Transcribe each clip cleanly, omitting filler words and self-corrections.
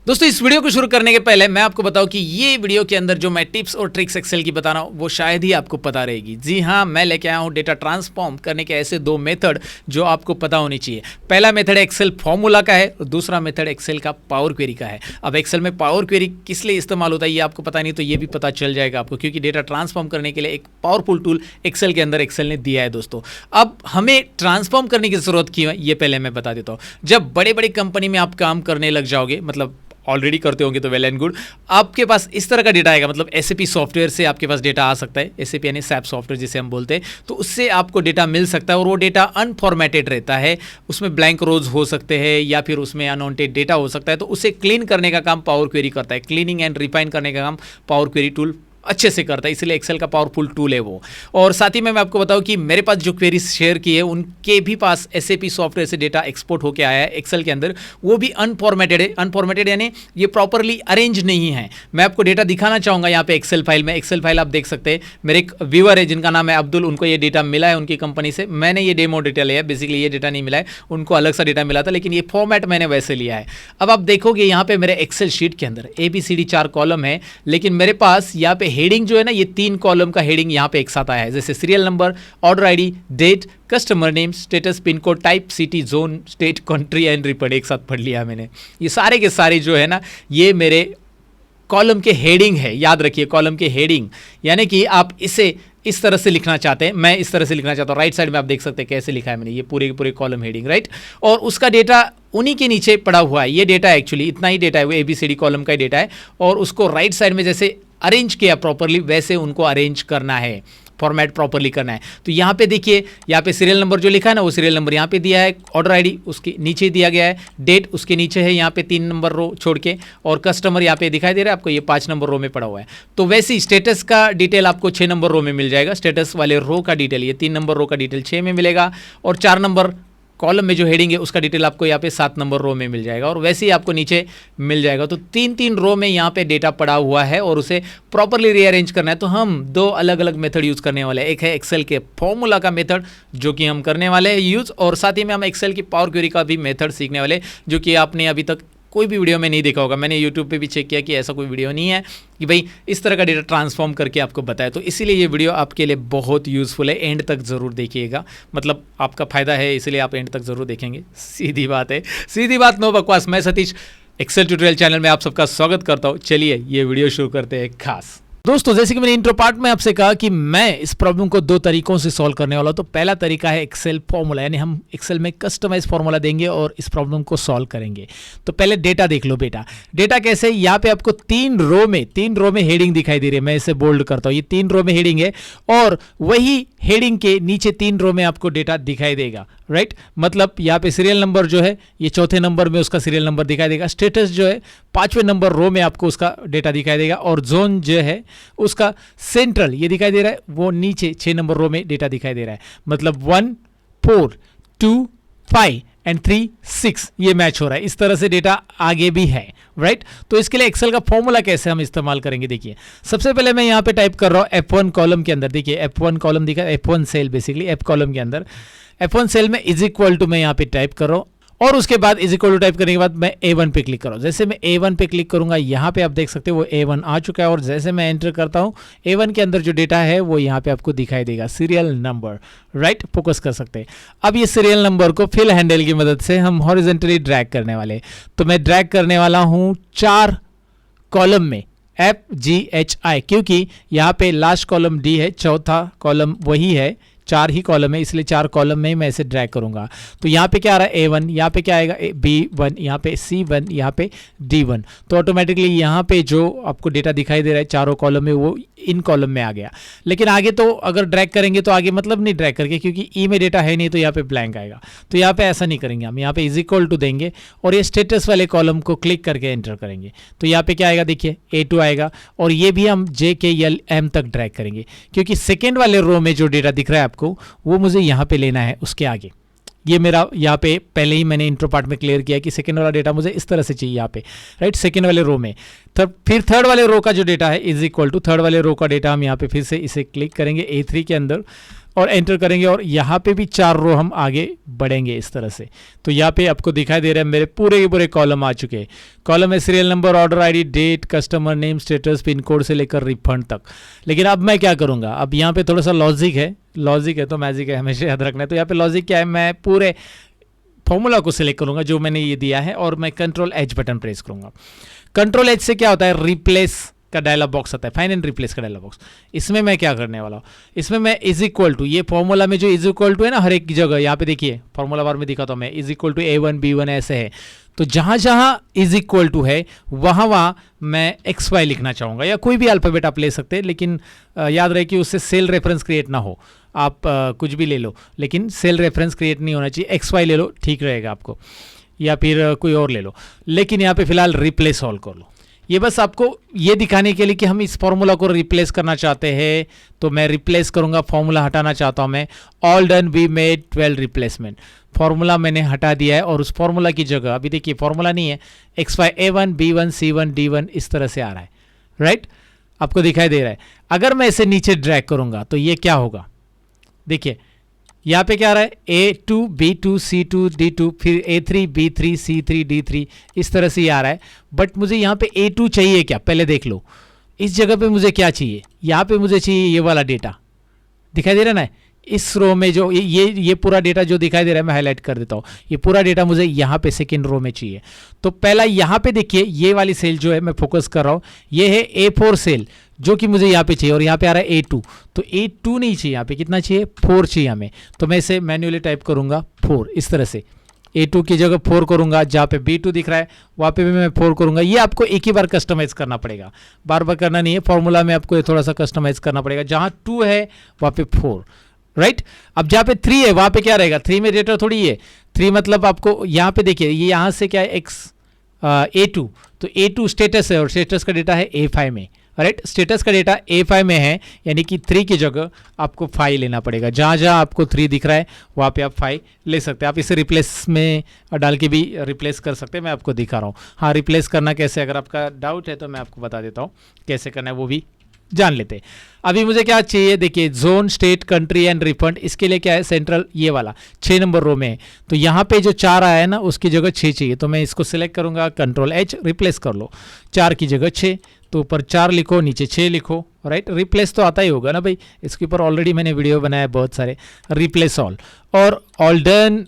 दोस्तों इस वीडियो को शुरू करने के पहले मैं आपको बताऊं कि ये वीडियो के अंदर जो मैं टिप्स और ट्रिक्स एक्सेल की बता रहा हूं वो शायद ही आपको पता रहेगी। जी हाँ, मैं लेके आया हूं डेटा ट्रांसफॉर्म करने के ऐसे दो मेथड जो आपको पता होनी चाहिए। पहला मेथड एक्सेल फॉर्मूला का है और दूसरा मेथड एक्सेल का पावर क्वेरी का है। अब एक्सेल में पावर क्वेरी किस लिए इस्तेमाल होता है ये आपको पता नहीं, तो ये भी पता चल जाएगा आपको, क्योंकि डेटा ट्रांसफॉर्म करने के लिए एक पावरफुल टूल एक्सेल के अंदर एक्सेल ने दिया है। दोस्तों अब हमें ट्रांसफॉर्म करने की जरूरत क्यों है ये पहले मैं बता देता हूँ। जब बड़े बड़े कंपनी में आप काम करने लग जाओगे, मतलब ऑलरेडी करते होंगे तो वेल एंड गुड, आपके पास इस तरह का डेटा आएगा, मतलब एसएपी सॉफ्टवेयर से आपके पास डेटा आ सकता है। एसएपी यानी सैप सॉफ्टवेयर जिसे हम बोलते हैं, तो उससे आपको डेटा मिल सकता है और वो डेटा अनफॉर्मेटेड रहता है। उसमें ब्लैंक रोज हो सकते हैं या फिर उसमें अनवांटेड डेटा हो सकता है, तो उसे क्लीन करने का काम पावर क्वेरी करता है। क्लीनिंग एंड रिफाइन करने का काम पावर क्वेरी टूल अच्छे से करता है, इसलिए एक्सेल का पावरफुल टूल है वो। और साथ ही में मैं आपको बताऊं कि मेरे पास जो क्वेरीज शेयर की है उनके भी पास एसएपी सॉफ्टवेयर से डेटा एक्सपोर्ट होकर आया है एक्सेल के अंदर, वो भी अनफॉर्मेटेड है। अनफॉर्मेटेड यानी ये प्रॉपरली अरेंज नहीं है। मैं आपको डेटा दिखाना चाहूँगा यहाँ पे एक्सेल फाइल में। एक्सेल फाइल आप देख सकते हैं, मेरे एक व्यूअर है जिनका नाम है अब्दुल, उनको ये डेटा मिला है उनकी कंपनी से। मैंने ये डेमो डेटा लिया है, बेसिकली ये डेटा नहीं मिला है, उनको अलग सा डेटा मिला था, लेकिन ये फॉर्मेट मैंने वैसे लिया है। अब आप देखोगे यहाँ पे मेरे एक्सेल शीट के अंदर ABCD 4 कॉलम है, लेकिन मेरे पास यहाँ पे हेडिंग जो है ना, ये 3 कॉलम का हेडिंग यहाँ पे एक साथ आया है, जैसे serial number, order ID, date, customer name, status, pin code, type, city, zone, state, country and report एक साथ पढ़ लिया मैंने। ये सारे के सारे जो है ना, ये मेरे कॉलम के हेडिंग है। याद रखिए कॉलम के हेडिंग, यानी कि आप इसे इस तरह से लिखना चाहते हैं, मैं इस तरह से लिखना चाहता हूँ। राइट साइड में आप देख सकते हैं कैसे लिखा है मैंने, ये पूरे के पूरे कॉलम हेडिंग, राइट। और उसका डेटा उन्हीं के नीचे पड़ा हुआ है। ये डेटा एक्चुअली इतना ही डेटा है, वो ABCD कॉलम का ही डेटा है, और उसको राइट साइड में जैसे अरेंज किया प्रॉपरली वैसे उनको अरेंज करना है, फॉर्मेट प्रॉपरली करना है। तो यहाँ पे देखिए, यहाँ पे सीरियल नंबर जो लिखा है ना, वो सीरियल नंबर यहाँ पे दिया है, ऑर्डर आईडी उसके नीचे दिया गया है, डेट उसके नीचे है यहाँ पे 3 नंबर रो छोड़ के, और कस्टमर यहाँ पे दिखाई दे रहा है आपको, ये 5 नंबर रो में पड़ा हुआ है। तो वैसे ही स्टेटस का डिटेल आपको 6 नंबर रो में मिल जाएगा। स्टेटस वाले रो का डिटेल, ये 3 नंबर रो का डिटेल 6 में मिलेगा, और 4 नंबर कॉलम में जो हेडिंग है उसका डिटेल आपको यहाँ पे 7 नंबर रो में मिल जाएगा, और वैसे ही आपको नीचे मिल जाएगा। तो 3-3 रो में यहाँ पे डेटा पड़ा हुआ है और उसे प्रॉपरली रीअरेंज करना है। तो हम 2 अलग अलग मेथड यूज़ करने वाले हैं। एक है एक्सेल के फॉर्मूला का मेथड जो कि हम करने वाले हैं यूज़, और साथ ही में हम एक्सेल की पावर क्वेरी का भी मेथड सीखने वाले, जो कि आपने अभी तक कोई भी वीडियो में नहीं देखा होगा। मैंने YouTube पे भी चेक किया कि ऐसा कोई वीडियो नहीं है कि भाई इस तरह का डेटा ट्रांसफॉर्म करके आपको बताया। तो इसीलिए ये वीडियो आपके लिए बहुत यूज़फुल है, एंड तक ज़रूर देखिएगा, मतलब आपका फ़ायदा है, इसलिए आप एंड तक ज़रूर देखेंगे। सीधी बात है, सीधी बात, नो बकवास। मैं सतीश एक्सेल ट्यूटोरियल चैनल में आप सबका स्वागत करता हूँ। चलिए ये वीडियो शुरू करते हैं खास। दोस्तों जैसे कि मैंने इंट्रो पार्ट में आपसे कहा कि मैं इस प्रॉब्लम को 2 तरीकों से सॉल्व करने वाला हूं। तो पहला तरीका है एक्सेल फॉर्मूला, यानी हम एक्सेल में कस्टमाइज फॉर्मूला देंगे और इस प्रॉब्लम को सॉल्व करेंगे। तो पहले डेटा देख लो बेटा। डेटा कैसे, यहाँ पे आपको 3 रो में हेडिंग दिखाई दे रही है। मैं इसे बोल्ड करता हूँ, ये 3 रो में हेडिंग है, और वही हेडिंग के नीचे 3 रो में आपको डेटा दिखाई देगा, राइट। मतलब यहाँ पे सीरियल नंबर जो है ये 4थे नंबर में उसका सीरियल नंबर दिखाई देगा। स्टेटस जो है 5वें नंबर रो में आपको उसका डेटा दिखाई देगा, और जोन जो है उसका सेंट्रल ये दिखाई दे रहा है, वो नीचे 6 नंबर रो में डेटा दिखाई दे रहा है। मतलब 1, 4, 2, 5 एंड 3, 6 ये मैच हो रहा है। इस तरह से डेटा आगे भी है, राइट। तो इसके लिए एक्सेल का फॉर्मूला कैसे हम इस्तेमाल करेंगे, देखिए। सबसे पहले मैं यहाँ पे टाइप कर रहा हूँ F1 कॉलम के अंदर, देखिए F1 कॉलम दिखा, F1 cell basically, F column के अंदर F1 सेल में इज इक्वल टू मैं यहाँ पे टाइप कर रहा हूँ, और उसके बाद इज इक्वल टू टाइप करने के बाद मैं A1 पे क्लिक कर रहा हूँ। जैसे मैं A1 पे क्लिक करूंगा, यहाँ पे आप देख सकते हो वो A1 आ चुका है, और जैसे मैं एंटर करता हूँ A1 के अंदर जो डेटा है वो यहाँ पे आपको दिखाई देगा, सीरियल नंबर, राइट। फोकस कर सकते हैं। अब ये सीरियल नंबर को फिल हैंडल की मदद से हम हॉरिजॉन्टली ड्रैग करने वाले हैं। तो मैं ड्रैग करने वाला हूँ 4 कॉलम में, FGHI, क्योंकि यहाँ पे लास्ट कॉलम D है, चौथा कॉलम वही है, 4 ही कॉलम है, इसलिए 4 कॉलम में ही मैं इसे ड्रैग करूंगा। तो यहाँ पे क्या आ रहा है A1, यहाँ पे क्या आएगा B1, यहाँ पे C1, यहाँ पे D1। तो ऑटोमेटिकली यहाँ पे जो आपको डेटा दिखाई दे रहा है चारों कॉलम में, वो इन कॉलम में आ गया। लेकिन आगे तो अगर ड्रैग करेंगे तो आगे मतलब नहीं ड्रैग करके, क्योंकि ई में डेटा है नहीं, तो यहाँ पे ब्लैंक आएगा। तो यहाँ पे ऐसा नहीं करेंगे, हम यहाँ पे इज इक्वल टू देंगे और ये स्टेटस वाले कॉलम को क्लिक करके एंटर करेंगे। तो यहाँ पे क्या आएगा, देखिए A2 आएगा, और ये भी हम JKLM तक ड्रैग करेंगे, क्योंकि सेकेंड वाले रो में जो डेटा दिख रहा है आपको वो मुझे यहाँ पे लेना है उसके आगे। ये मेरा यहाँ पे पहले ही मैंने इंट्रो पार्ट में क्लियर किया कि सेकंड वाला डेटा मुझे इस तरह से चाहिए यहाँ पे, राइट, सेकंड वाले रो में। फिर थर्ड वाले रो का जो डेटा है इज इक्वल टू थर्ड वाले रो का डेटा हम यहाँ पे फिर से इसे क्लिक करेंगे A3 के अंदर, और एंटर करेंगे और यहाँ पे भी 4 रो हम आगे बढ़ेंगे इस तरह से। तो यहाँ पे आपको दिखाई दे रहा है मेरे पूरे के पूरे कॉलम आ चुके हैं। कॉलम में serial number, order ID, date, customer name, status, pin code से लेकर रिफंड तक। लेकिन अब मैं क्या करूँगा, अब यहाँ पे थोड़ा सा लॉजिक है तो मैजिक है, हमेशा याद रखना है। तो यहाँ पे लॉजिक क्या है, मैं पूरे फॉर्मूला को सिलेक्ट करूँगा जो मैंने ये दिया है और मैं कंट्रोल एच बटन प्रेस करूँगा। कंट्रोल एच से क्या होता है, रिप्लेस का डायलॉग बॉक्स आता है, फाइंड एंड रिप्लेस का डायलॉग बॉक्स। इसमें मैं क्या करने वाला हूँ, इसमें मैं इज इक्वल टू, ये फॉर्मूला में जो इज इक्वल टू है ना हर एक की जगह, यहाँ पे देखिए फॉर्मूला बार में दिखाता हूँ मैं, is equal to A1 B1 ऐसे है। तो जहाँ जहाँ इज इक्वल टू है वहाँ मैं XY लिखना चाहूँगा, या कोई भी अल्फ़ाबेट आप ले सकते हैं, लेकिन याद रहे कि उससे सेल रेफरेंस क्रिएट ना हो। आप कुछ भी ले लो लेकिन सेल रेफरेंस क्रिएट नहीं होना चाहिए। XY ले लो, ठीक रहेगा आपको, या फिर कोई और ले लो, लेकिन यहाँ पे फिलहाल रिप्लेस ऑल कर लो। ये बस आपको ये दिखाने के लिए कि हम इस फॉर्मूला को रिप्लेस करना चाहते हैं, तो मैं रिप्लेस करूंगा, फॉर्मूला हटाना चाहता हूं मैं। All done, we made 12 replacement. Formula मैंने हटा दिया है और उस फॉर्मूला की जगह अभी देखिए फॉर्मूला नहीं है, XY A1 B1 C1 D1 इस तरह से आ रहा है, राइट, आपको दिखाई दे रहा है। अगर मैं इसे नीचे ड्रैग करूंगा तो ये क्या होगा, देखिए यहाँ पे क्या आ रहा है, A2 B2 C2 D2, फिर A3 B3 C3 D3 इस तरह से ये आ रहा है। बट मुझे यहाँ पे A2 चाहिए क्या, पहले देख लो। इस जगह पे मुझे क्या चाहिए, यहाँ पे मुझे चाहिए ये वाला डेटा, दिखाई दे रहा है ना, इस रो में जो ये पूरा डेटा जो दिखाई दे रहा है मैं हाईलाइट कर देता हूँ। ये पूरा डेटा मुझे यहाँ पे सेकेंड रो में चाहिए। तो पहला यहाँ पे देखिए ये वाली सेल जो है मैं फोकस कर रहा हूँ, ये है A4 सेल जो कि मुझे यहाँ पे चाहिए, और यहाँ पे आ रहा है A2। तो A2 नहीं चाहिए, यहाँ पे कितना चाहिए, 4 चाहिए हमें। तो मैं इसे मैन्युअली टाइप करूँगा 4 इस तरह से, A2 की जगह 4 करूँगा। जहाँ पे B2 दिख रहा है वहाँ पे भी मैं 4 करूँगा। ये आपको एक ही बार कस्टमाइज़ करना पड़ेगा, बार बार करना नहीं है। फॉर्मूला में आपको ये थोड़ा सा कस्टमाइज़ करना पड़ेगा। जहाँ 2 है वहाँ पे 4, राइट। अब जहाँ पे 3 है वहाँ पे क्या रहेगा, 3 में डेटा थोड़ी है, 3 मतलब आपको यहाँ पे देखिए ये यहाँ से क्या है A2, तो A2 स्टेटस है और स्टेटस का डेटा है A5 में, राइट। स्टेटस का डेटा A5 में है, यानी कि 3 की जगह आपको 5 लेना पड़ेगा। जहाँ जहाँ आपको 3 दिख रहा है वहाँ पे आप 5 ले सकते हैं। आप इसे रिप्लेस में डाल के भी रिप्लेस कर सकते हैं, मैं आपको दिखा रहा हूँ। हाँ, रिप्लेस करना कैसे, अगर आपका डाउट है तो मैं आपको बता देता हूँ कैसे करना है, वो भी जान लेते हैं। अभी मुझे क्या चाहिए, देखिए zone, state, country and refund. इसके लिए क्या है, सेंट्रल ये वाला 6 नंबर रो में है। तो यहाँ पे जो 4 आया है ना उसकी जगह 6 चाहिए, तो मैं इसको सिलेक्ट करूँगा, कंट्रोल H, रिप्लेस कर लो। 4 की जगह 6, तो ऊपर 4 लिखो, नीचे 6 लिखो, राइट। रिप्लेस तो आता ही होगा ना भाई, इसके ऊपर ऑलरेडी मैंने वीडियो बनाया बहुत सारे। रिप्लेस ऑल और ऑल डन।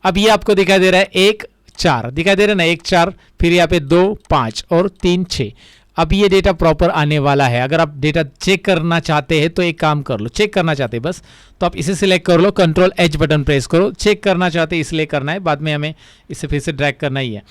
अब ये आपको दिखाई दे रहा है 1 4 दिखाई दे रहा है ना, 1 4, फिर यहाँ पे 2 5 और 3 6। अब ये डेटा प्रॉपर आने वाला है। अगर आप डेटा चेक करना चाहते हैं तो एक काम कर लो, चेक करना चाहते हैं बस तो आप इसे सिलेक्ट कर लो, कंट्रोल H बटन प्रेस करो। चेक करना चाहते हैं इसलिए करना है, बाद में हमें इसे फिर से ड्रैग करना ही है।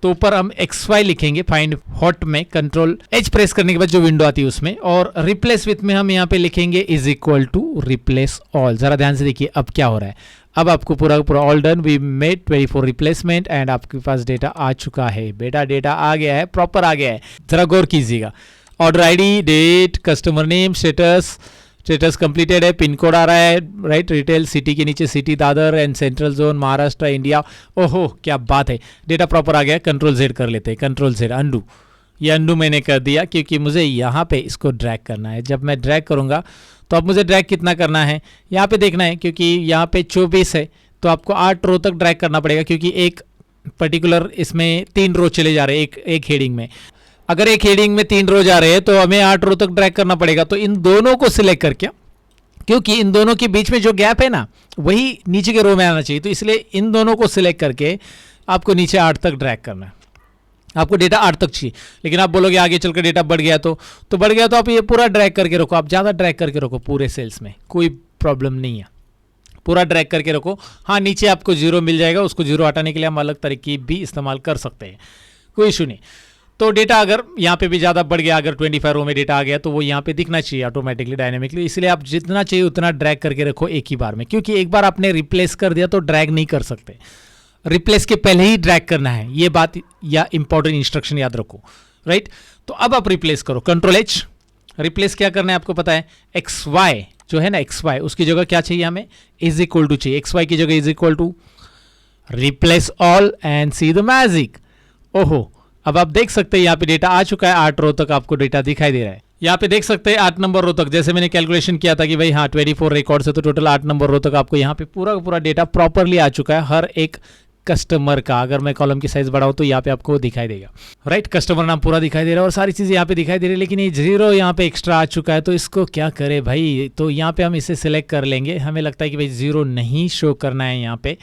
तो ऊपर हम XY लिखेंगे फाइंड हॉट में, कंट्रोल H प्रेस करने के बाद जो विंडो आती है उसमें, और रिप्लेस विथ में हम यहाँ पे लिखेंगे is equal to replace all. जरा ध्यान से देखिए अब क्या हो रहा है। अब आपको पूरा पूरा all done, we made 24 replacement and आपके पास डेटा आ चुका है। बेटा डेटा आ गया है, प्रॉपर आ गया है, जरा गौर कीजिएगा। Order ID, date, customer name, status completed है, पिन कोड आ रहा है, राइट। रिटेल सिटी के नीचे city Dadar and central zone Maharashtra India. ओहो क्या बात है, डेटा प्रॉपर आ गया। कंट्रोल Z कर लेते हैं, कंट्रोल Z अंडू। ये अंडू मैंने कर दिया क्योंकि मुझे यहाँ पे इसको ड्रैग करना है। जब मैं ड्रैग करूँगा तो अब मुझे ड्रैग कितना करना है यहाँ पे देखना है, क्योंकि यहाँ पे 24 है तो आपको 8 रो तक ड्रैग करना पड़ेगा, क्योंकि एक पर्टिकुलर इसमें 3 रो चले जा रहे हैं एक हेडिंग में। अगर एक हेडिंग में 3 रो जा रहे हैं तो हमें 8 रो तक ड्रैग करना पड़ेगा। तो इन दोनों को सिलेक्ट करके, क्योंकि इन दोनों के बीच में जो गैप है ना वही नीचे के रो में आना चाहिए, तो इसलिए इन दोनों को सिलेक्ट करके आपको नीचे 8 तक ड्रैग करना है। आपको डेटा 8 तक चाहिए, लेकिन आप बोलोगे आगे चलकर डेटा बढ़ गया तो बढ़ गया, तो आप ये पूरा ड्रैग करके रखो। आप ज़्यादा ड्रैग करके रखो पूरे सेल्स में, कोई प्रॉब्लम नहीं है, पूरा ड्रैग करके रखो। हाँ, नीचे आपको 0 मिल जाएगा, उसको 0 हटाने के लिए हम अलग तरीके भी इस्तेमाल कर सकते हैं, कोई इशू नहीं। तो डेटा अगर यहाँ पे भी ज़्यादा बढ़ गया, अगर 25 रो में डेटा आ गया तो वो यहाँ पे दिखना चाहिए ऑटोमेटिकली, डायनेमिकली। इसलिए आप जितना चाहिए उतना ड्रैग करके रखो एक ही बार में, क्योंकि एक बार आपने रिप्लेस कर दिया तो ड्रैग नहीं कर सकते, रिप्लेस के पहले ही ड्रैग करना है। ये बात या इंपॉर्टेंट इंस्ट्रक्शन याद रखो, राइट। तो अब आप रिप्लेस करो, कंट्रोल H। रिप्लेस क्या करना है आपको पता है, XY जो है ना, XY उसकी जगह क्या चाहिए हमें, इज इक्वल टू चाहिए। XY की जगह is equal to replace all and see the magic. ओहो, अब आप देख सकते हैं यहाँ पे डेटा आ चुका है, 8 रो तक आपको डेटा दिखाई दे रहा है। यहाँ पे देख सकते हैं 8 नंबर रो तक, जैसे मैंने कैलकुलेशन किया था कि भाई हाँ 24 रिकॉर्ड्स है तो टोटल 8 नंबर रो तक आपको यहाँ पे पूरा का पूरा डेटा प्रॉपरली आ चुका है हर एक कस्टमर का। अगर मैं कॉलम की साइज बढ़ाऊँ तो यहाँ पे आपको दिखाई देगा, राइट। कस्टमर नाम पूरा दिखाई दे रहा है और सारी चीज़ें यहाँ पे दिखाई दे रही है, लेकिन ये 0 यहाँ पे एक्स्ट्रा आ चुका है तो इसको क्या करे भाई। तो यहाँ पे हम इसे सिलेक्ट कर लेंगे। हमें लगता है कि भाई 0 नहीं शो करना है यहाँ पे,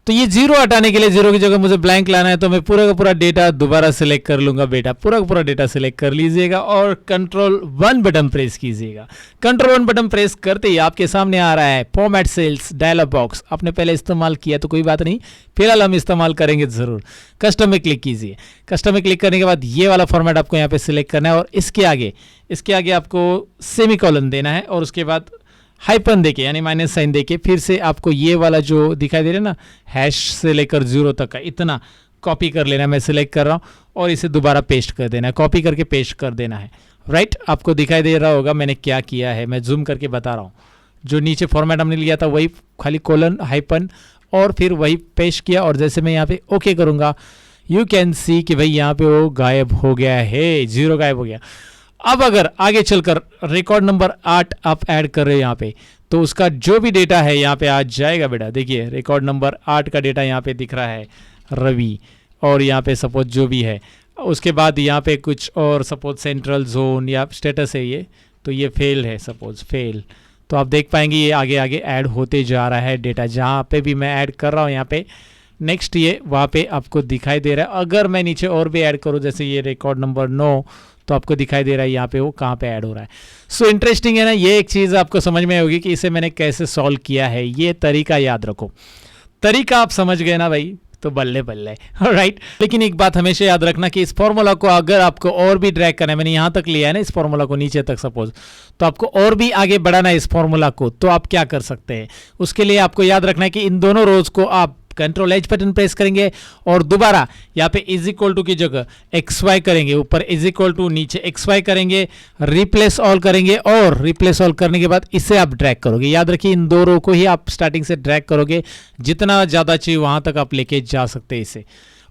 तो ये 0 हटाने के लिए 0 की जगह मुझे ब्लैंक लाना है, तो मैं पूरा का पूरा डेटा दोबारा सिलेक्ट कर लूंगा। बेटा पूरा का पूरा डेटा सिलेक्ट कर लीजिएगा और कंट्रोल 1 बटन प्रेस कीजिएगा। कंट्रोल 1 बटन प्रेस करते ही आपके सामने आ रहा है फॉर्मेट सेल्स डायलॉग बॉक्स। आपने पहले इस्तेमाल किया तो कोई बात नहीं, फिलहाल हम इस्तेमाल करेंगे ज़रूर। कस्टम में क्लिक कीजिए। कस्टम में क्लिक करने के बाद ये वाला फॉर्मेट आपको यहाँ पे सिलेक्ट करना है और इसके आगे आपको सेमीकोलन देना है और उसके बाद हाइपन देके यानी माइनस साइन देके फिर से आपको ये वाला जो दिखाई दे रहा है ना हैश से लेकर 0 तक का इतना कॉपी कर लेना है। मैं सिलेक्ट कर रहा हूँ और इसे दोबारा पेस्ट कर देना है, कॉपी करके पेस्ट कर देना है, राइट। आपको दिखाई दे रहा होगा मैंने क्या किया है, मैं जूम करके बता रहा हूँ। जो नीचे फॉर्मेट हमने लिया था वही खाली कोलन हाइपन और फिर वही पेस्ट किया और जैसे मैं यहाँ पे ओके करूँगा यू कैन सी कि भाई यहाँ पे वो गायब हो गया है, 0 गायब हो गया। अब अगर आगे चलकर रिकॉर्ड नंबर 8 आप ऐड कर रहे हो यहाँ पे तो उसका जो भी डेटा है यहाँ पे आ जाएगा। बेटा देखिए रिकॉर्ड नंबर 8 का डेटा यहाँ पे दिख रहा है रवि, और यहाँ पे सपोज जो भी है उसके बाद यहाँ पे कुछ और सपोज सेंट्रल जोन या स्टेटस है ये, तो ये फेल है सपोज फेल। तो आप देख पाएंगे ये आगे आगे ऐड होते जा रहा है डेटा, जहाँ पे भी मैं ऐड कर रहा हूँ यहाँ पे नेक्स्ट ये वहाँ पे आपको दिखाई दे रहा है। अगर मैं नीचे और भी ऐड करूँ जैसे ये रिकॉर्ड नंबर 9 तो आपको दिखाई दे रहा है यहाँ पे वो कहाँ पे ऐड हो रहा है। सो इंटरेस्टिंग है ना, ये एक चीज़ आपको समझ में होगी कि इसे मैंने कैसे सॉल्व किया है। ये तरीका याद रखो, तरीका आप समझ गए ना भाई तो बल्ले बल्ले, राइट। लेकिन एक बात हमेशा याद रखना कि इस फॉर्मूला को अगर आपको और भी ड्रैग करना है, मैंने यहाँ तक लिया है ना इस फॉर्मूला को नीचे तक सपोज, तो आपको और भी आगे बढ़ाना है इस फॉर्मूला को, तो आप क्या कर सकते हैं। उसके लिए आपको याद रखना है कि इन दोनों रोज को आप कंट्रोल एच बटन प्रेस करेंगे और दोबारा यहाँ पे इज इक्वल टू की जगह XY करेंगे, ऊपर इज इक्वल टू नीचे XY करेंगे, रिप्लेस ऑल करेंगे और रिप्लेस ऑल करने के बाद इसे आप ड्रैग करोगे। याद रखिए इन दो रो को ही आप स्टार्टिंग से ड्रैग करोगे, जितना ज़्यादा चाहिए वहाँ तक आप लेके जा सकते हैं इसे,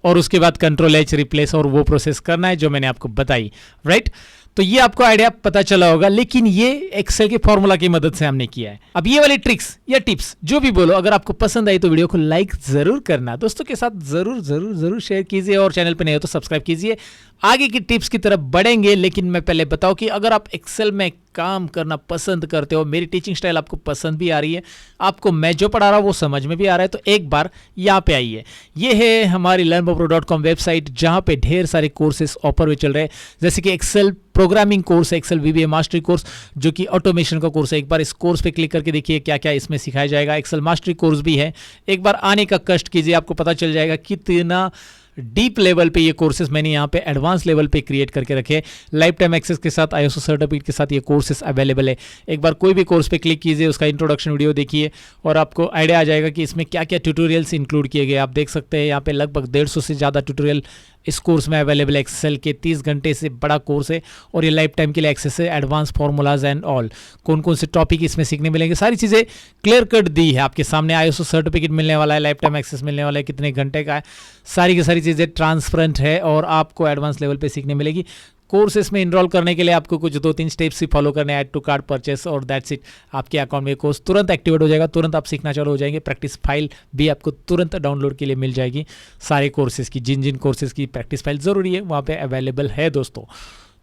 और उसके बाद कंट्रोल एच रिप्लेस और वो प्रोसेस करना है जो मैंने आपको बताई, राइट। तो ये आपको आइडिया पता चला होगा, लेकिन ये एक्सेल के फॉर्मूला की मदद से हमने किया है। अब ये वाली ट्रिक्स या टिप्स जो भी बोलो, अगर आपको पसंद आई तो वीडियो को लाइक जरूर करना, दोस्तों के साथ जरूर जरूर जरूर शेयर कीजिए और चैनल पर नहीं हो तो सब्सक्राइब कीजिए। आगे की टिप्स की तरफ बढ़ेंगे, लेकिन मैं पहले बताऊं कि अगर आप एक्सेल में काम करना पसंद करते हो, मेरी टीचिंग स्टाइल आपको पसंद भी आ रही है, आपको मैं जो पढ़ा रहा हूँ वो समझ में भी आ रहा है, तो एक बार यहाँ पे आइए। ये है हमारी learnbopro.com वेबसाइट, जहाँ पे ढेर सारे कोर्सेस ऑफर में चल रहे हैं, जैसे कि एक्सेल प्रोग्रामिंग कोर्स है, एक्सेल VBA मास्टरी कोर्स जो कि ऑटोमेशन का कोर्स है। एक बार इस कोर्स पे क्लिक करके देखिए क्या क्या इसमें सिखाया जाएगा। एक्सेल मास्टरी कोर्स भी है, एक बार आने का कष्ट कीजिए, आपको पता चल जाएगा कितना डीप लेवल पे ये कोर्सेज मैंने यहाँ पे एडवांस लेवल पे क्रिएट करके रखे। लाइफ टाइम एक्सेस के साथ ISO सर्टिफिकेट के साथ ये कोर्सेज अवेलेबल है। एक बार कोई भी कोर्स पे क्लिक कीजिए, उसका इंट्रोडक्शन वीडियो देखिए और आपको आइडिया आ जाएगा कि इसमें क्या क्या ट्यूटोरियल्स इंक्लूड किए गए। आप देख सकते हैं यहाँ पे लगभग 150 से ज़्यादा ट्यूटोरियल इस कोर्स में अवेलेबल है। एक्सेल के 30 घंटे से बड़ा कोर्स है और ये लाइफ टाइम के लिए एक्सेस है। एडवांस फार्मूलाज एंड ऑल, कौन कौन से टॉपिक इसमें सीखने मिलेंगे, सारी चीज़ें क्लियर कट दी है आपके सामने। ISO सर्टिफिकेट मिलने वाला है, लाइफ टाइम एक्सेस मिलने वाला है, कितने घंटे का है, सारी की सारी चीज़ें ट्रांसपेरेंट है और आपको एडवांस लेवल पे सीखने मिलेगी। कोर्सेस में इनरोल करने के लिए आपको कुछ 2-3 स्टेप्स ही फॉलो करने हैं, ऐड टू कार्ट परचेस और दैट्स इट। आपके अकाउंट में कोर्स तुरंत एक्टिवेट हो जाएगा, तुरंत आप सीखना चालू हो जाएंगे। प्रैक्टिस फाइल भी आपको तुरंत डाउनलोड के लिए मिल जाएगी। सारे कोर्सेज की, जिन जिन कोर्सेज की प्रैक्टिस फाइल ज़रूरी है वहाँ पे अवेलेबल है दोस्तों।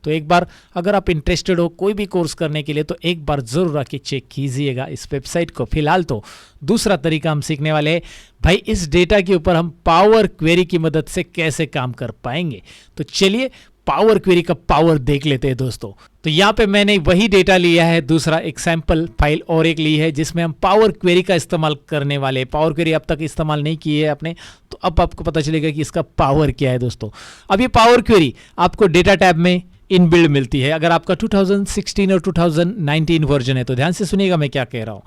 तो एक बार अगर आप इंटरेस्टेड हो कोई भी कोर्स करने के लिए तो एक बार ज़रूर आके चेक कीजिएगा इस वेबसाइट को। फिलहाल तो दूसरा तरीका हम सीखने वाले हैं भाई, इस डेटा के ऊपर हम पावर क्वेरी की मदद से कैसे काम कर पाएंगे। तो चलिए पावर क्वेरी का पावर देख लेते हैं दोस्तों। तो यहाँ पे मैंने वही डेटा लिया है, दूसरा एक सैंपल फाइल और एक ली है जिसमें हम पावर क्वेरी का इस्तेमाल करने वाले हैं। पावर क्वेरी अब तक इस्तेमाल नहीं की है आपने, तो अब आपको पता चलेगा कि इसका पावर क्या है दोस्तों। अब ये पावर क्वेरी आपको डेटा टैब में इनबिल्ड मिलती है। अगर आपका 2016 और 2019 वर्जन है तो ध्यान से सुनिएगा मैं क्या कह रहा हूँ।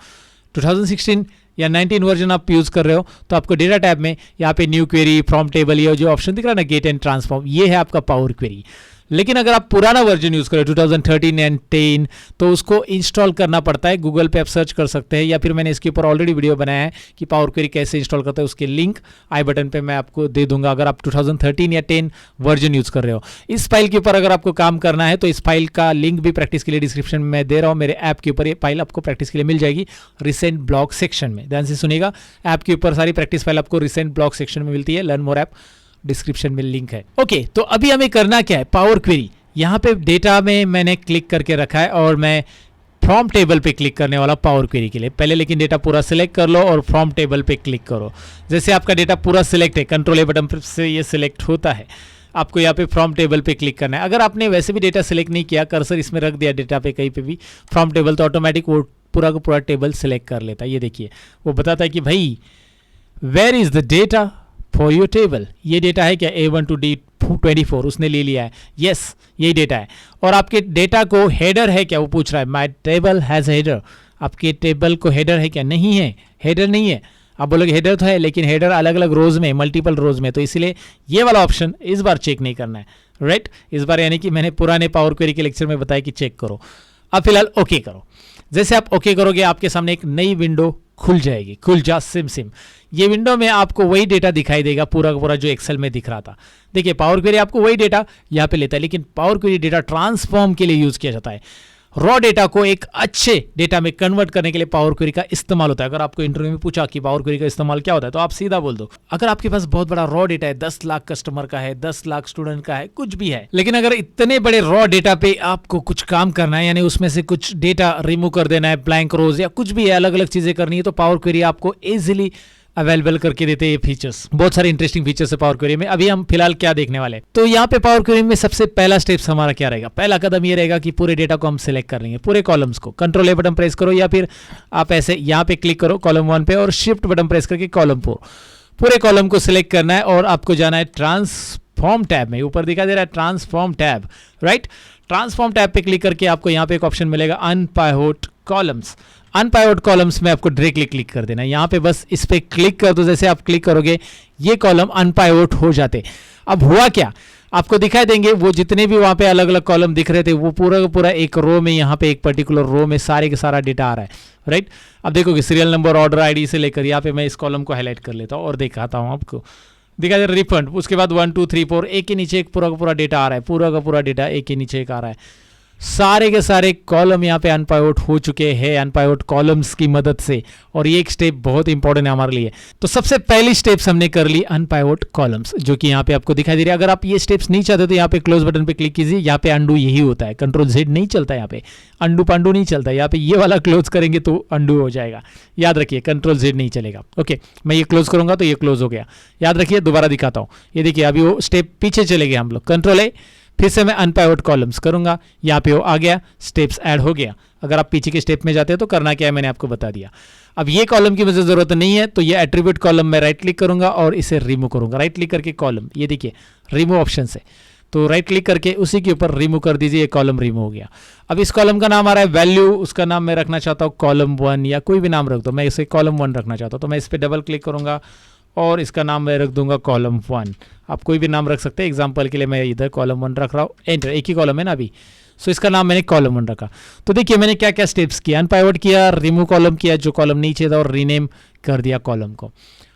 2016 या 19 वर्जन आप यूज़ कर रहे हो तो आपको डेटा टैब में यहाँ पे न्यू क्वेरी, फ्रॉम टेबल, ये जो ऑप्शन दिख रहा है ना, गेट एंड ट्रांसफॉर्म, ये है आपका पावर क्वेरी। लेकिन अगर आप पुराना वर्जन यूज़ करें 2013 एंड 10 तो उसको इंस्टॉल करना पड़ता है। गूगल पे आप सर्च कर सकते हैं या फिर मैंने इसके ऊपर ऑलरेडी वीडियो बनाया है कि पावर क्वेरी कैसे इंस्टॉल करते हैं, उसके लिंक आई बटन पे मैं आपको दे दूंगा अगर आप 2013 या 10 वर्जन यूज़ कर रहे हो। इस फाइल के ऊपर अगर आपको काम करना है तो इस फाइल का लिंक भी प्रैक्टिस के लिए डिस्क्रिप्शन में मैं दे रहा हूँ। मेरे ऐप के ऊपर ये फाइल आपको प्रैक्टिस के लिए मिल जाएगी रिसेंट ब्लॉग सेक्शन में। ध्यान से सुनिएगा, ऐप के ऊपर सारी प्रैक्टिस फाइल आपको रिसेंट ब्लॉग सेक्शन में मिलती है। लर्न मोर ऐप डिस्क्रिप्शन में लिंक है। ओके, तो अभी हमें करना क्या है, पावर क्वेरी। यहाँ पे डेटा में मैंने क्लिक करके रखा है और मैं फ्रॉम टेबल पे क्लिक करने वाला पावर क्वेरी के लिए। पहले लेकिन डेटा पूरा सिलेक्ट कर लो और फ्रॉम टेबल पे क्लिक करो। जैसे आपका डेटा पूरा सिलेक्ट है, कंट्रोल ए बटन से ये सिलेक्ट होता है, आपको यहाँ पे फ्रॉम टेबल पे क्लिक करना है। अगर आपने वैसे भी डेटा सिलेक्ट नहीं किया, कर्सर इसमें रख दिया डेटा पे कहीं पे भी फ्रॉम टेबल, तो ऑटोमेटिक वो पूरा का पूरा टेबल सिलेक्ट कर लेता है। ये देखिए वो बताता है कि भाई where is the data for your table. ये डेटा है क्या, A1 to D24 उसने ले लिया है। यस, यही डेटा है। और आपके डेटा को हेडर है क्या, वो पूछ रहा है माई टेबल हैज़ हेडर। आपके टेबल को हेडर है क्या, नहीं है, हेडर नहीं है। आप बोलोगे हेडर तो है, लेकिन हेडर अलग अलग रोज में, मल्टीपल रोज में, तो इसलिए ये वाला ऑप्शन इस बार चेक नहीं करना है, राइट। इस बार यानी कि मैंने पुराने पावर क्वेरी के लेक्चर में बताया कि चेक करो। अब फिलहाल ओके करो। जैसे आप ओके करोगे आपके सामने एक नई विंडो खुल जाएगी, खुल जा सिम। ये विंडो में आपको वही डेटा दिखाई देगा पूरा का पूरा जो एक्सेल में दिख रहा था। देखिए पावर क्वेरी आपको वही डेटा यहाँ पे लेता है, लेकिन पावर क्वेरी डेटा ट्रांसफॉर्म के लिए यूज किया जाता है। रॉ डेटा को एक अच्छे डेटा में कन्वर्ट करने के लिए पावर क्वेरी का इस्तेमाल होता है। अगर आपको इंटरव्यू में पूछा कि पावर क्वेरी का इस्तेमाल क्या होता है, तो आप सीधा बोल दो। अगर आपके पास बहुत बड़ा रॉ डेटा है, 10 लाख कस्टमर का है, 10 लाख स्टूडेंट का है, कुछ भी है, लेकिन अगर इतने बड़े रॉ डेटा पे आपको कुछ काम करना है, यानी उसमें से कुछ डेटा रिमूव कर देना है, ब्लैंक रोज या कुछ भी है, अलग अलग चीजें करनी है, तो पावर क्वेरी आपको इजिली अवेलेबल करके देते हैं ये फीचर्स। बहुत सारे इंटरेस्टिंग फीचर्स है पावर क्वेरी में। अभी हम फिलहाल क्या देखने वाले हैं, तो यहाँ पे पावर क्वेरी में सबसे पहला स्टेप्स हमारा क्या रहेगा, पहला कदम ये रहेगा कि पूरे डेटा को हम सिलेक्ट कर लेंगे, पूरे कॉलम्स को। कंट्रोल ए बटन प्रेस करो या फिर आप ऐसे यहाँ पे क्लिक करो कॉलम 1 पे और शिफ्ट बटन प्रेस करके कॉलम 4, पूरे कॉलम को सिलेक्ट करना है और आपको जाना है ट्रांसफॉर्म टैब में। ऊपर दिखा दे रहा है transform tab, right. Transform tab पे क्लिक करके आपको यहाँ पे एक ऑप्शन मिलेगा अनपाइवोट कॉलम्स। अनपाइवोट कॉलम्स में आपको डायरेक्टली क्लिक कर देना है। यहाँ पे बस इस पे क्लिक कर दो, जैसे आप क्लिक करोगे ये कॉलम अनपाइवोट हो जाते। अब हुआ क्या, आपको दिखाई देंगे वो जितने भी वहाँ पे अलग अलग कॉलम दिख रहे थे, वो पूरा का पूरा एक रो में, यहाँ पे एक पर्टिकुलर रो में सारे का सारा डेटा आ रहा है, राइट। अब देखोगे सीरियल नंबर, ऑर्डर आईडी से लेकर यहाँ पे मैं इस कॉलम को हाईलाइट कर लेता हूँ और दिखाता हूँ आपको। दिखा दे रिफंड, उसके बाद 1 2 3 4 एक के नीचे एक पूरा का पूरा डेटा आ रहा है, पूरा का पूरा डेटा एक के नीचे एक आ रहा है। सारे के सारे कॉलम यहाँ पे अनपाइवोट हो चुके हैं अनपाइवोट कॉलम्स की मदद से, और ये एक स्टेप बहुत इंपॉर्टेंट है हमारे लिए। तो सबसे पहली स्टेप्स हमने कर ली अनपाइवोट कॉलम्स, जो कि यहाँ पे आपको दिखाई दे रही है। अगर आप ये स्टेप्स नहीं चाहते तो यहाँ पे क्लोज बटन पे क्लिक कीजिए। यहाँ पे अंडू यही होता है, कंट्रोल Z नहीं चलता, यहाँ पे अंडू पांडू नहीं चलता। यहाँ पे ये वाला क्लोज करेंगे तो अंडू हो जाएगा, याद रखिए, कंट्रोल Z नहीं चलेगा। ओके, मैं ये क्लोज करूंगा तो ये क्लोज हो गया, याद रखिए। दोबारा दिखाता हूँ, ये देखिए अभी वो स्टेप पीछे चले गए हम लोग। कंट्रोल A, फिर से मैं अनपाइवोट कॉलम्स करूंगा, यहाँ पे वो आ गया, स्टेप्स ऐड हो गया। अगर आप पीछे के स्टेप में जाते हैं तो करना क्या है मैंने आपको बता दिया। अब ये कॉलम की मुझे जरूरत नहीं है, तो ये एट्रीब्यूट कॉलम में राइट क्लिक करूंगा और इसे रिमूव करूंगा। राइट क्लिक करके कॉलम, ये देखिए रिमूव ऑप्शन से, तो राइट क्लिक करके उसी के ऊपर रिमूव कर दीजिए, ये कॉलम रिमूव हो गया। अब इस कॉलम का नाम आ रहा है वैल्यू, उसका नाम मैं रखना चाहता हूँ कॉलम 1 या कोई भी नाम रख दो, मैं इसे कॉलम 1 रखना चाहता हूँ। तो मैं इस पर डबल क्लिक करूंगा और इसका नाम मैं रख दूंगा कॉलम 1। आप कोई भी नाम रख सकते हैं, एग्जांपल के लिए मैं इधर कॉलम 1 रख रहा हूँ, एंटर, एक ही कॉलम है ना अभी, सो इसका नाम मैंने कॉलम 1 रखा। तो देखिए मैंने क्या क्या स्टेप्स किया, अनपाइवोट किया, रिमूव कॉलम किया जो कॉलम नीचे था, और रीनेम कर दिया कॉलम को।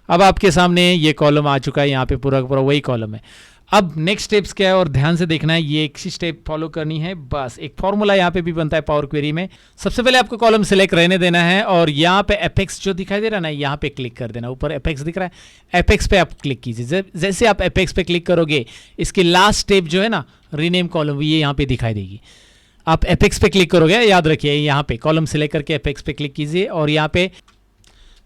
अब आपके सामने ये कॉलम आ चुका है, यहाँ पे पूरा पूरा वही कॉलम है। अब नेक्स्ट स्टेप्स क्या है और ध्यान से देखना है, ये एक ही स्टेप फॉलो करनी है बस। एक फॉर्मूला यहाँ पे भी बनता है पावर क्वेरी में। सबसे पहले आपको कॉलम सिलेक्ट रहने देना है और यहाँ पे एपेक्स जो दिखाई दे रहा है ना, यहाँ पे क्लिक कर देना। ऊपर एपेक्स दिख रहा है, एपेक्स पे आप क्लिक कीजिए। जैसे आप एपेक्स पे क्लिक करोगे, इसकी लास्ट स्टेप जो है ना रीनेम कॉलम, ये यहाँ पे दिखाई देगी। आप एपेक्स पे क्लिक करोगे, याद रखिए यहाँ पे कॉलम सिलेक्ट करके एपेक्स पे क्लिक कीजिए और यहाँ पे,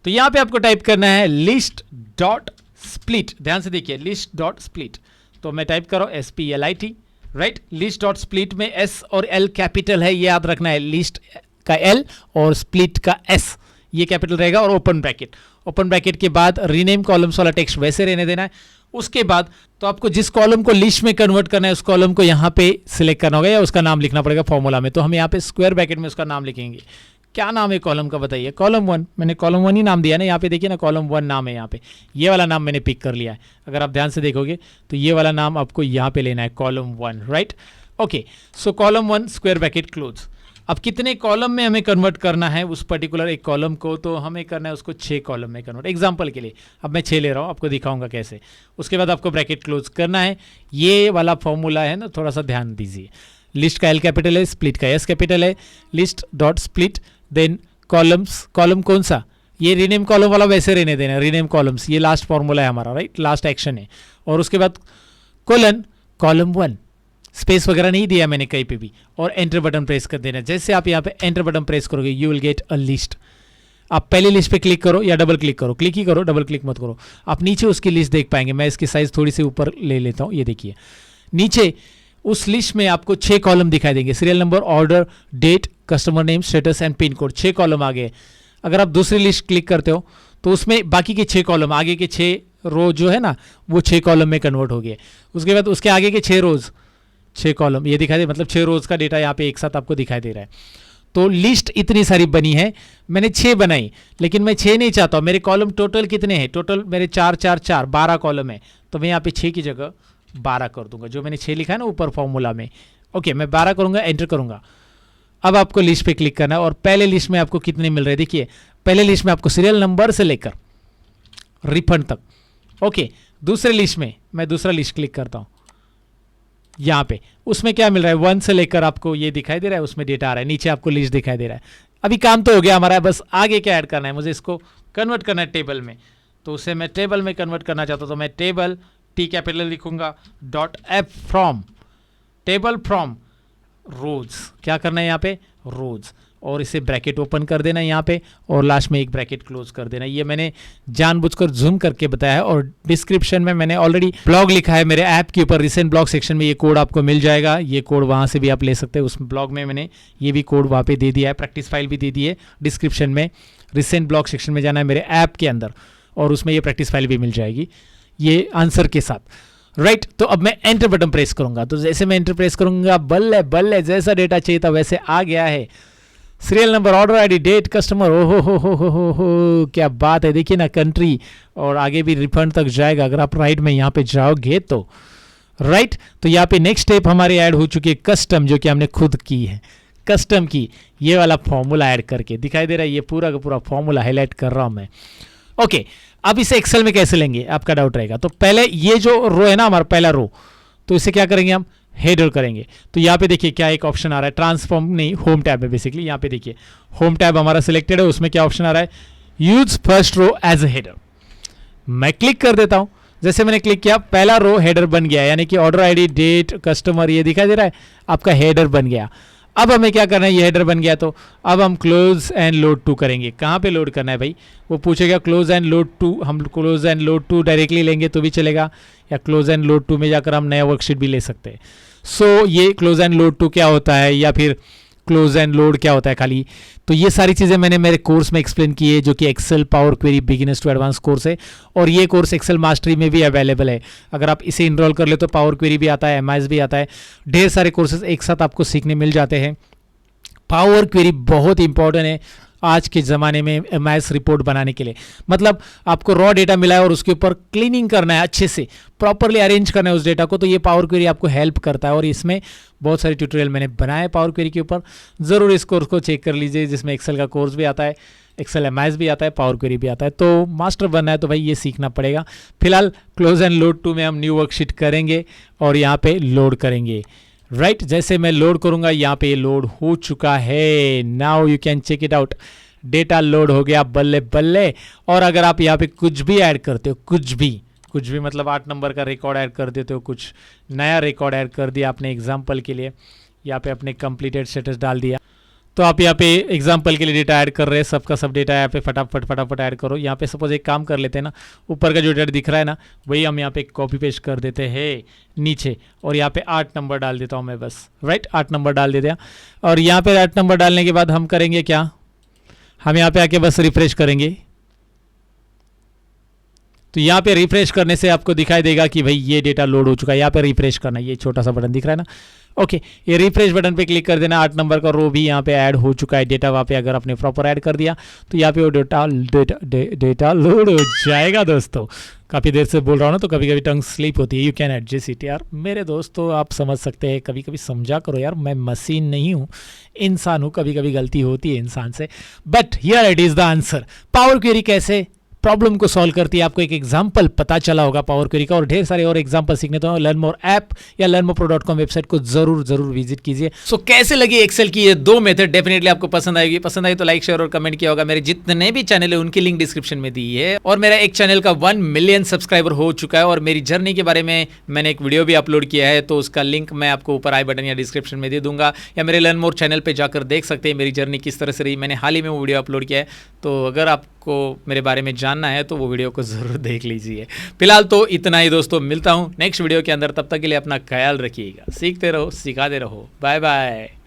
तो यहाँ पे आपको टाइप करना है लिस्ट डॉट स्प्लिट। ध्यान से देखिए, लिस्ट डॉट स्प्लिट, तो मैं टाइप करो SPLIT, right. List dot split में S और L कैपिटल है, ये याद रखना है, लिस्ट का L और स्प्लिट का S ये कैपिटल रहेगा, और ओपन ब्रैकेट। ओपन ब्रैकेट के बाद रीनेम कॉलम्स वाला टेक्स्ट वैसे रहने देना है। उसके बाद तो आपको जिस कॉलम को लिस्ट में कन्वर्ट करना है, उस कॉलम को यहाँ पे सिलेक्ट करना होगा या उसका नाम लिखना पड़ेगा फॉर्मूला में। तो हम यहाँ पे स्क्वायर ब्रैकेट में उसका नाम लिखेंगे, क्या नाम है कॉलम का बताइए? कॉलम 1, मैंने कॉलम 1 ही नाम दिया ना, यहाँ पे देखिए ना कॉलम 1 नाम है, यहाँ पे ये वाला नाम मैंने पिक कर लिया है। अगर आप ध्यान से देखोगे तो ये वाला नाम आपको यहाँ पे लेना है, कॉलम 1, राइट। ओके, सो कॉलम 1 स्क्वायर ब्रैकेट क्लोज। अब कितने कॉलम में हमें कन्वर्ट करना है उस पर्टिकुलर एक कॉलम को, तो हमें करना है उसको 6 कॉलम में कन्वर्ट। एग्जांपल के लिए अब मैं 6 ले रहा हूँ, आपको दिखाऊंगा कैसे। उसके बाद आपको ब्रैकेट क्लोज करना है। ये वाला फॉर्मूला है ना, थोड़ा सा ध्यान दीजिए। लिस्ट का एल कैपिटल है, स्प्लिट का एस कैपिटल है, list dot split, then columns, column कौन सा, ये रीनेम कॉलम वाला वैसे रहने देना, रीनेम कॉलम्स, ये लास्ट फॉर्मूला है हमारा, राइट, लास्ट एक्शन है। और उसके बाद कोलन कॉलम 1, स्पेस वगैरह नहीं दिया मैंने कहीं पे भी, और एंटर बटन प्रेस कर देना। जैसे आप यहाँ पे एंटर बटन प्रेस करोगे you will get a list. आप पहले लिस्ट पे क्लिक करो या डबल क्लिक करो, क्लिक ही करो, डबल क्लिक मत करो। आप नीचे उसकी लिस्ट देख पाएंगे। मैं इसकी साइज थोड़ी सी ऊपर ले लेता हूँ, ये देखिए नीचे उस लिस्ट में आपको 6 कॉलम दिखाई देंगे, serial number, order, date, customer name, status and pin code, 6 column आ गए। अगर आप दूसरी लिस्ट क्लिक करते हो तो उसमें बाकी के 6 कॉलम, आगे के 6 रो जो है ना वो 6 कॉलम में कन्वर्ट हो गए। उसके बाद उसके आगे के 6 रोज 6 कॉलम ये दिखाई दे, मतलब 6 रोज का डेटा यहाँ पे एक साथ आपको दिखाई दे रहा है। तो लिस्ट इतनी सारी बनी है, मैंने 6 बनाई, लेकिन मैं 6 नहीं चाहता हूँ। मेरे कॉलम टोटल कितने हैं? टोटल मेरे 4 4 4 12 कॉलम है, तो मैं यहाँ पे 6 की जगह 12 कर दूंगा, जो मैंने 6 लिखा है ना ऊपर फॉर्मूला में। ओके, मैं 12 करूंगा, एंटर करूंगा। अब आपको लिस्ट पे क्लिक करना है और पहले लिस्ट में आपको कितने मिल रहे हैं देखिए। पहले लिस्ट में आपको सीरियल नंबर से लेकर रिफंड तक। ओके, दूसरे लिस्ट में मैं दूसरा लिस्ट क्लिक करता हूं, यहां पे उसमें क्या मिल रहा है, 1 से लेकर आपको ये दिखाई दे रहा है, उसमें डेटा आ रहा है, नीचे आपको लिस्ट दिखाई दे रहा है। अभी काम तो हो गया हमारा, बस आगे क्या ऐड करना है, मुझे इसको कन्वर्ट करना है टेबल में। तो उसे मैं टेबल में कन्वर्ट करना चाहता हूं, तो मैं टेबल टी कैपिटल लिखूंगा, dot F from, table from rows, क्या करना है यहाँ पे, रोज, और इसे ब्रैकेट ओपन कर देना यहाँ पे, और लास्ट में एक ब्रैकेट क्लोज कर देना। ये मैंने जानबूझकर जूम करके बताया है, और डिस्क्रिप्शन में मैंने ऑलरेडी ब्लॉग लिखा है मेरे ऐप के ऊपर, रिसेंट ब्लॉग सेक्शन में ये कोड आपको मिल जाएगा। ये कोड वहाँ से भी आप ले सकते हैं, उस ब्लॉग में मैंने ये भी कोड वहाँ पे दे दिया है, प्रैक्टिस फाइल भी दे दी है डिस्क्रिप्शन में। रिसेंट ब्लॉग सेक्शन में जाना है मेरे ऐप के अंदर, और उसमें ये प्रैक्टिस फाइल भी मिल जाएगी ये आंसर के साथ, राइट। तो अब मैं एंटर बटन प्रेस करूंगा, तो जैसे मैं एंटर प्रेस करूंगा बल्ले बल्ले जैसा डेटा चाहिए था वैसे आ गया है। Serial number, order ID, date, customer, ओ हो क्या बात है। देखिए ना, कंट्री और आगे भी रिफंड तक जाएगा अगर आप राइट में यहाँ पे जाओगे तो, राइट। तो यहाँ पे नेक्स्ट स्टेप हमारी ऐड हो चुकी है कस्टम, जो कि हमने खुद की है। कस्टम की ये वाला फॉर्मूला ऐड करके दिखाई दे रहा है, ये पूरा का पूरा फॉर्मूला हाईलाइट कर रहा हूं मैं। ओके, अब इसे एक्सेल में कैसे लेंगे आपका डाउट रहेगा। तो पहले ये जो रो है ना हमारा पहला रो, तो इसे क्या करेंगे हम, हेडर करेंगे। तो यहाँ पे देखिए क्या एक ऑप्शन आ रहा है, ट्रांसफॉर्म नहीं, होम टैब है बेसिकली। यहाँ पे देखिए होम टैब हमारा सिलेक्टेड है, उसमें क्या ऑप्शन आ रहा है, use first row as a header. मैं क्लिक कर देता हूं, जैसे मैंने क्लिक किया पहला रो हेडर बन गया, यानी कि ऑर्डर आईडी, डेट, कस्टमर ये दिखाई दे रहा है, आपका हेडर बन गया। अब हमें क्या करना है, ये हेडर बन गया, तो अब हम क्लोज एंड लोड टू करेंगे। कहाँ पे लोड करना है भाई, वो पूछेगा क्लोज एंड लोड टू। हम close and load to directly लेंगे तो भी चलेगा, या क्लोज एंड लोड टू में जाकर हम नया वर्कशीट भी ले सकते हैं। सो ये क्लोज एंड लोड टू क्या होता है, या फिर क्लोज एंड लोड क्या होता है खाली, तो ये सारी चीज़ें मैंने मेरे कोर्स में एक्सप्लेन की है, जो कि Excel power query beginners to advance course है। और ये कोर्स एक्सेल मास्टरी में भी अवेलेबल है। अगर आप इसे इनरोल कर ले तो पावर क्वेरी भी आता है, एमआईएस भी आता है, ढेर सारे कोर्सेज एक साथ आपको सीखने मिल जाते हैं। पावर क्वेरी बहुत इंपॉर्टेंट है आज के ज़माने में एमआईएस रिपोर्ट बनाने के लिए। मतलब आपको रॉ डेटा मिला है और उसके ऊपर क्लीनिंग करना है, अच्छे से प्रॉपरली अरेंज करना है उस डेटा को, तो ये पावर क्वेरी आपको हेल्प करता है। और इसमें बहुत सारे ट्यूटोरियल मैंने बनाए पावर क्वेरी के ऊपर, ज़रूर इस कोर्स को चेक कर लीजिए, जिसमें एक्सेल का कोर्स भी आता है, एक्सेल एमआईएस भी आता है, पावर क्वेरी भी आता है। तो मास्टर बनना है तो भाई ये सीखना पड़ेगा। फिलहाल क्लोज एंड लोड टू में हम न्यू वर्कशीट करेंगे और यहाँ पे लोड करेंगे, राइट। जैसे मैं लोड करूंगा, यहाँ पे लोड हो चुका है, now you can check it out. Data load हो गया, बल्ले बल्ले। और अगर आप यहाँ पे कुछ भी ऐड करते हो, कुछ भी मतलब 8 नंबर का रिकॉर्ड ऐड कर देते हो, कुछ नया रिकॉर्ड ऐड कर दिया आपने एग्जाम्पल के लिए, यहाँ पे अपने कंप्लीटेड स्टेटस डाल दिया, तो आप यहाँ पे एग्जाम्पल के लिए डेटा ऐड कर रहे हैं, सबका सब डेटा यहाँ पे फटाफट ऐड करो। यहाँ पे सपोज एक काम कर लेते हैं ना, ऊपर का जो डेटा दिख रहा है ना, वही हम यहाँ पे कॉपी पेस्ट कर देते हैं नीचे, और यहाँ पे 8 नंबर डाल देता हूँ मैं बस, राइट। 8 नंबर डाल देते हैं, और यहाँ पे 8 नंबर डालने के बाद हम करेंगे क्या, हम यहाँ पे आके बस रिफ्रेश करेंगे, तो यहाँ पे रिफ्रेश करने से आपको दिखाई देगा कि भाई ये डेटा लोड हो चुका है। यहाँ पे रिफ्रेश करना, ये छोटा सा बटन दिख रहा है ना, ओके, ये रिफ्रेश बटन पे क्लिक कर देना। 8 नंबर का रो भी यहाँ पे ऐड हो चुका है डेटा। वहाँ पे अगर आपने प्रॉपर ऐड कर दिया तो यहाँ पे वो डेटा लोड हो जाएगा दोस्तों। काफ़ी देर से बोल रहा हूँ ना, तो कभी कभी टंग स्लिप होती है, यू कैन एडजस्ट इट यार। मेरे दोस्तों आप समझ सकते हैं, कभी कभी समझा करो यार, मैं मशीन नहीं हूँ, इंसान हूँ, कभी कभी गलती होती है इंसान से। But here it is the answer. Power query कैसे प्रॉब्लम को सॉल्व करती है, आपको एक एग्जांपल पता चला होगा पावर क्वेरी का, और ढेर सारे और एग्जांपल सीखने तो लर्न मोर ऐप या learnmore.com वेबसाइट को जरूर विजिट कीजिए। सो कैसे लगी एक्सेल की ये 2 मेथड, डेफिनेटली आपको पसंद आएगी। पसंद आई तो लाइक, शेयर और कमेंट किया होगा। मेरे जितने भी चैनल है उनकी लिंक डिस्क्रिप्शन में दी है, और मेरा एक चैनल का 1 मिलियन सब्सक्राइबर हो चुका है, और मेरी जर्नी के बारे में मैंने एक वीडियो भी अपलोड किया है, तो उसका लिंक मैं आपको ऊपर आई बटन या डिस्क्रिप्शन में दे दूंगा, या मेरे लर्न मोर चैनल पर जाकर देख सकते हैं मेरी जर्नी किस तरह से रही। मैंने हाल ही में वो वीडियो अपलोड किया है, तो अगर आपको मेरे बारे में जानना है तो वो वीडियो को जरूर देख लीजिए। फिलहाल तो इतना ही दोस्तों, मिलता हूं नेक्स्ट वीडियो के अंदर। तब तक के लिए अपना ख्याल रखिएगा, सीखते रहो, सिखाते रहो। Bye bye.